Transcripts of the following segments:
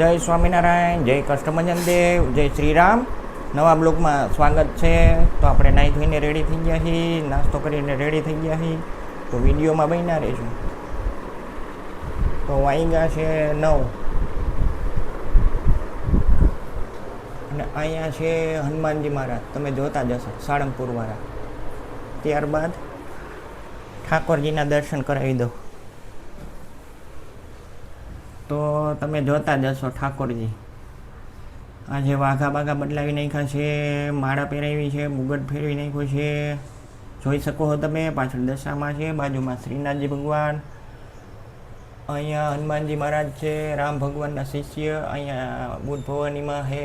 જય સ્વામિનારાયણ, જય કષ્ટભંજન દેવ, જય શ્રી રામ. નવા બ્લોગમાં સ્વાગત છે. તો આપણે નાહી ધોઈને રેડી થઈ ગયા છીએ, નાસ્તો કરીને રેડી થઈ ગયા છીએ. તો વિડીયોમાં બન્યા રહીશું. તો વાગ્યા છે 9 અને અહીંયા છે હનુમાનજી મહારાજ, તમે જોતા જશો, સાળંગપુરવાળા. ત્યારબાદ ઠાકોરજીના દર્શન કરાવી દો. તો તમે જોતા જશો ઠાકોરજી. આજે વાઘા બાઘા બદલાવી નાખ્યા છે, માળા પહેરાવી છે, મુગટ ફેરવી નાખ્યું છે. જોઈ શકો છો તમે, પાછળ દશામાં છે, બાજુમાં શ્રીનાથજી ભગવાન, અહીંયા હનુમાનજી મહારાજ છે, રામ ભગવાનના શિષ્ય, અહીંયા બુદ્ધ ભવાનીમાં છે,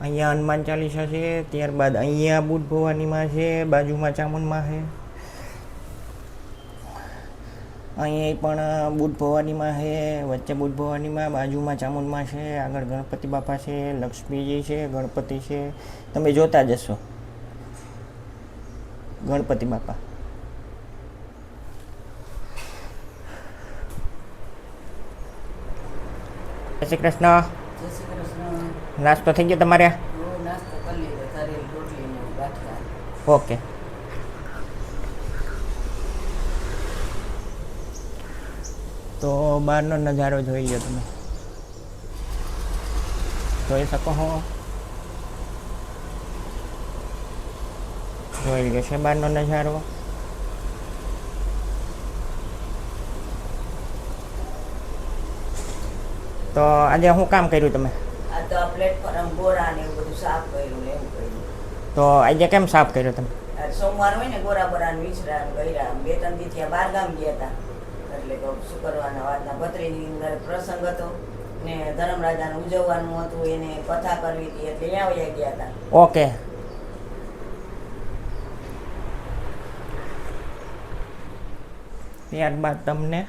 અહીંયા હનુમાન ચાલીસા છે. ત્યારબાદ અહીંયા બુદ્ધ ભવાનીમાં છે, બાજુમાં ચામુંડમાં છે, અહીંયા પણ બુદ્ધ ભવાનીમાં છે, વચ્ચે બુદ્ધ ભવાનીમાં, બાજુમાં ચામુંડમાં છે, આગળ ગણપતિ બાપા છે, લક્ષ્મીજી છે, ગણપતિ છે, તમે જોતા જશો ગણપતિ બાપા. જય શ્રી કૃષ્ણ. નાસ્તો થઈ ગયો તમારે? ઓકે. તો બહારનો નજારો જોઈ લો તમે, જોઈ શકો છો, જોઈ લો છે બહારનો નજારો. તો આજે શું કામ કર્યું તમે? તો પ્લેટફોર્મ ગોરા ને એવું બધું સાફ કર્યું ને એવું કર્યું. તો આજે કેમ સાફ કર્યો તમે? સોમવાર હોય ને, ગોરા બોરા વિસરા કર્યા. 2-3 દી થયા બહાર ગામ ગયા હતા, એટલે શું કરવાના વાતના ભત્રીની અંદર પ્રસંગ હતો ને ધર્મરાજાને ઉજવવાનું હતું, એને કથા કરવી હતી, એટલે ત્યાં વયા ગયા હતા. ઓકે. ત્યારબાદ તમને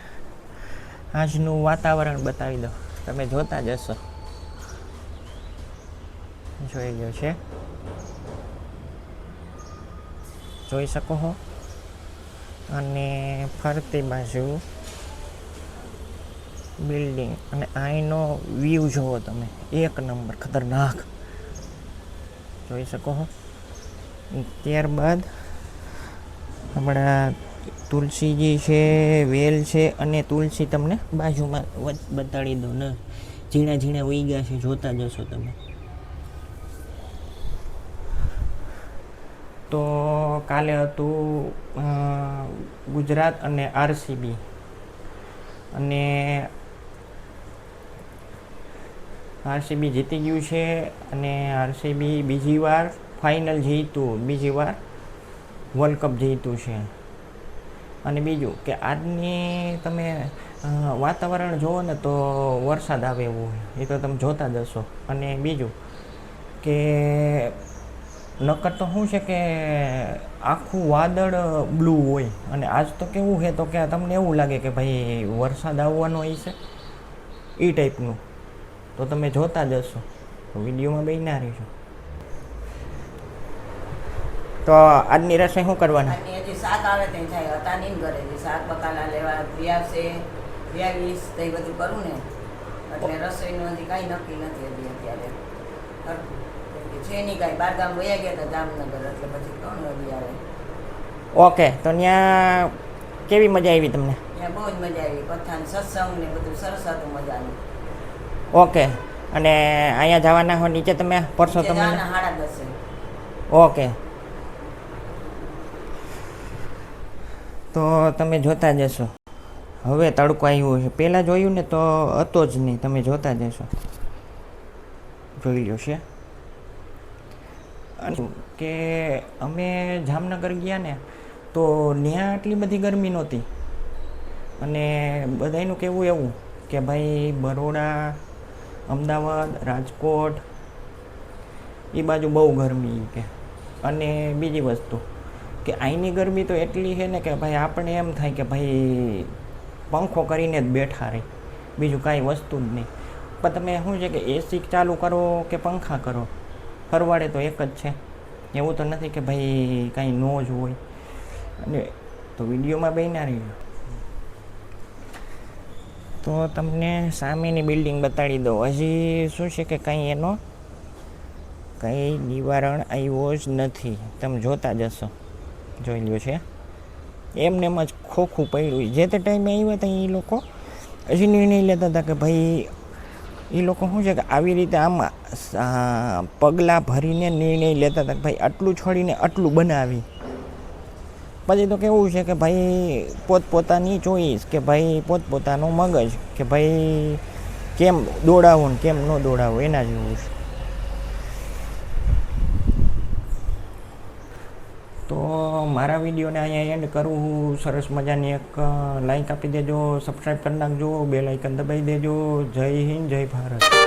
આજનું વાતાવરણ બતાવી દો, તમે જોતા જશો, જોઈ લો છે, જોઈ શકો છો. અને ફરતી બાજુ બિલ્ડિંગ અને અહીંનો વ્યૂ જુઓ તમે, એક નંબર ખતરનાક, જોઈ શકો છો. ત્યારબાદ હમણાં તુલસીજી છે, વેલ છે, અને તુલસી તમને બાજુમાં બતાડી દો ને, ઝીણા ઝીણા ઉગ્યા છે, જોતા જશો તમે. તો કાલે હતું ગુજરાત અને આરસીબી, અને આરસીબી જીતી ગયું છે, અને આરસીબી બીજી વાર ફાઇનલ જીત્યું, બીજી વાર વર્લ્ડ કપ જીત્યું છે. અને બીજું કે આજની તમે વાતાવરણ જુઓ ને તો વરસાદ આવે એવું હોય, એ તો તમે જોતા જશો. અને બીજું કે નકર તો શું છે કે આખું વાદળ બ્લુ હોય, અને આજ તો કેવું છે તો કે તમને એવું લાગે કે ભાઈ વરસાદ આવવાનો હશે એ ટાઈપનું. તો તમે જોતા જશો, વિડીયોમાં બન્યા રહીશું. તો આજની રસોઈ શું કરવાના? હજી શાક આવે ત્યાં થાય હતા નહીં ઘરે, શાક બકાલા લેવા વ્યાવશે, વ્યાવીસ તો એ બધું કરું ને, એટલે રસોઈનું હજી કાંઈ નક્કી નથી હજી અત્યારે. છે નહીં કાંઈ, બાર ગામ વયા ગયા હતા જામનગર, એટલે પછી કોણ હજી આવે. ઓકે. તો ત્યાં કેવી મજા આવી તમને? ત્યાં બહુ જ મજા આવી, કથા ને સત્સંગ ને બધું સરસ હતું, મજાનું. ઓકે. અને અહીંયા જવાના હો નીચે તમે પરસો તમે? 10:30. ઓકે. તો તમે જોતા જશો, હવે તડકો આવ્યો છે, પહેલાં જોયું ને તો હતો જ નહીં, તમે જોતા જશો, જોઈ લો છે. કે અમે જામનગર ગયા ને તો ત્યાં આટલી બધી ગરમી નહોતી, અને બધાનું કહેવું એવું કે ભાઈ બરોડા, અમદાવાદ, રાજકોટ એ બાજુ બહુ ગરમી કે. અને બીજી વસ્તુ કે અહીંની ગરમી તો એટલી છે ને કે ભાઈ આપણે એમ થાય કે ભાઈ પંખો કરીને જ બેઠા રહી, બીજું કાંઈ વસ્તુ જ નહીં. પણ તમે શું છે કે એસી ચાલુ કરો કે પંખા કરો, ફરવાડે તો એક જ છે, એવું તો નથી કે ભાઈ કાંઈ નો જ હોય. અને તો વિડીયોમાં બન્યા રહીશું. તો તમને સામેની બિલ્ડિંગ બતાડી દઉં. હજી શું છે કે કંઈ એનો કંઈ નિવારણ આવ્યો જ નથી. તમે જોતા જશો, જોઈ લ્યો છે એમને એમ જ ખોખું પડ્યું. જે તે ટાઈમે આવ્યા હતા એ લોકો હજી નિર્ણય લેતા હતા કે ભાઈ એ લોકો શું છે કે આવી રીતે આમાં પગલાં ભરીને નિર્ણય લેતા હતા કે ભાઈ આટલું છોડીને આટલું બનાવી. પછી તો કેવું છે કે ભાઈ પોતપોતાની ચોઈસ, કે ભાઈ પોતપોતાનું મગજ, કે ભાઈ કેમ દોડાવવું ને કેમ ન દોડાવવું એના જેવું છે. તો મારા વિડીયોને અહીંયા એન્ડ કરું. સરસ મજાની એક લાઈક આપી દેજો, સબસ્ક્રાઈબ કરી નાખજો, બેલ આઇકન દબાવી દેજો. જય હિન્દ, જય ભારત.